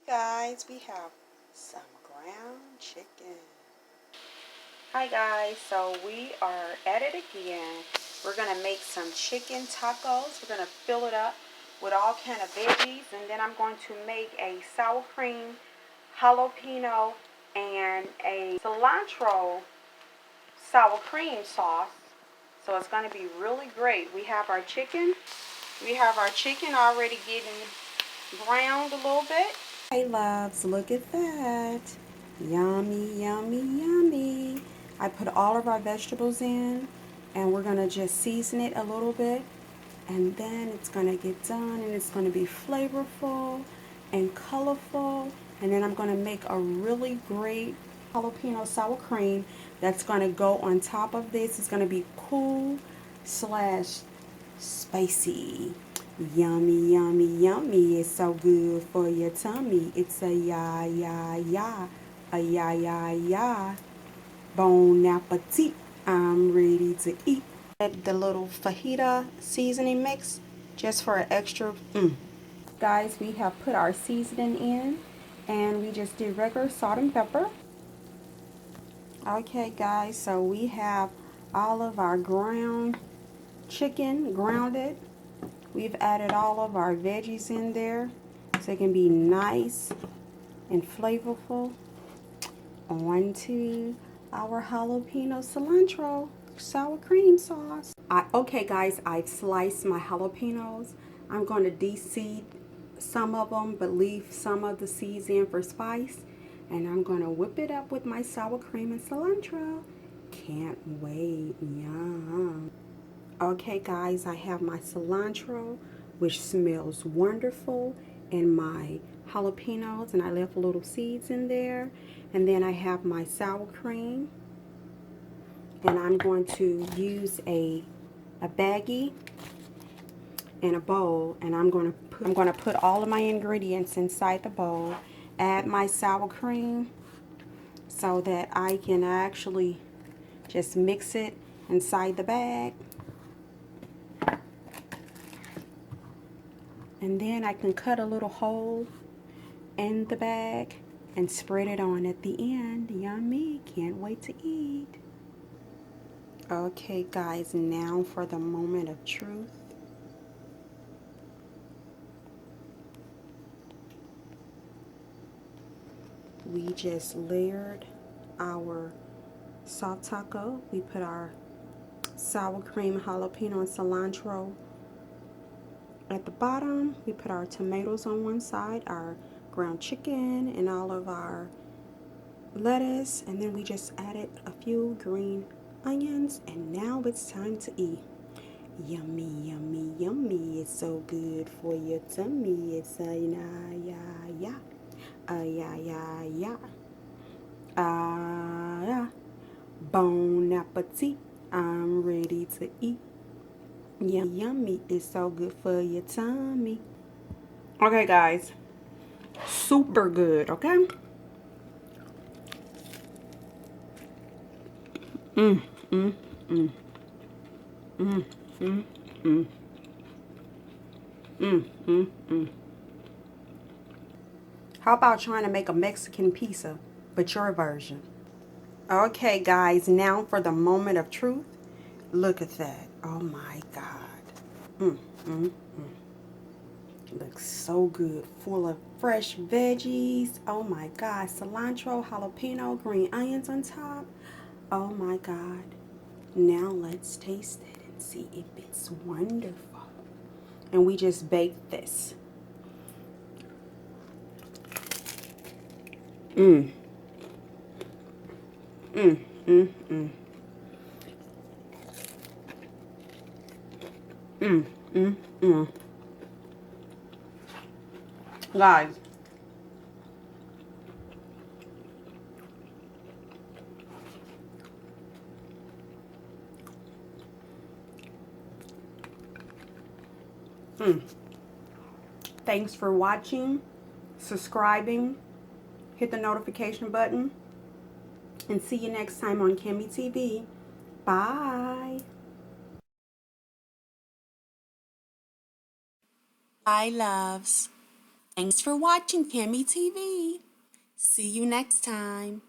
Guys, we have some ground chicken. Hi guys, so we are at it again. We're gonna make some chicken tacos. We're gonna fill it up with all kind of veggies, and then I'm going to make a sour cream, jalapeno, and a cilantro sour cream sauce. So it's gonna be really great. We have our chicken. We have our chicken already getting browned a little bit. Hey loves, look at that. Yummy, yummy, yummy. I put all of our vegetables in and we're going to just season it a little bit, and then it's going to get done and it's going to be flavorful and colorful, and then I'm going to make a really great jalapeno sour cream that's going to go on top of this. It's going to be cool slash spicy. Yummy, yummy, yummy. It's so good for your tummy. It's a ya, ya, ya. A ya, ya, ya. Bon appetit. I'm ready to eat. Add the little fajita seasoning mix just for an extra. Guys, we have put our seasoning in and we just did regular salt and pepper. Okay, guys, so we have all of our ground chicken grounded. We've added all of our veggies in there so it can be nice and flavorful. On to our jalapeno cilantro sour cream sauce. Okay guys, I've sliced my jalapenos. I'm going to de-seed some of them but leave some of the seeds in for spice. And I'm going to whip it up with my sour cream and cilantro. Can't wait. Yum. Okay guys, I have my cilantro, which smells wonderful, and my jalapenos, and I left little seeds in there. And then I have my sour cream, and I'm going to use a baggie and a bowl, and I'm going to put all of my ingredients inside the bowl, add my sour cream so that I can actually just mix it inside the bag. And then I can cut a little hole in the bag and spread it on at the end. Yummy. Can't wait to eat. Okay, guys, now for the moment of truth. We just layered our soft taco. We put our sour cream, jalapeno, and cilantro at the bottom. We put our tomatoes on one side, our ground chicken, and all of our lettuce, and then we just added a few green onions, and now it's time to eat. Yummy, yummy, yummy. It's so good for your tummy. It's a ya, ya, ya. Ya, ya, ya. Yeah. Bon appetit. I'm ready to eat. Yummy, yummy. It's so good for your tummy. Okay, guys. Super good, okay? Mm, mm, mm. Mm, mm, mm. Mm, mm, mm. How about trying to make a Mexican pizza, but your version? Okay, guys, now for the moment of truth. Look at that. Oh my God. Mm, mm, mm. Looks so good. Full of fresh veggies. Oh my God. Cilantro, jalapeno, green onions on top. Oh my God. Now let's taste it and see if it's wonderful. And we just baked this. Mm. Mm, mm, mm. Mm, mm, mm. Guys, thanks for watching, subscribing, hit the notification button, and see you next time on CAMI TV. Bye. Hi, loves. Thanks for watching CAMI TV. See you next time.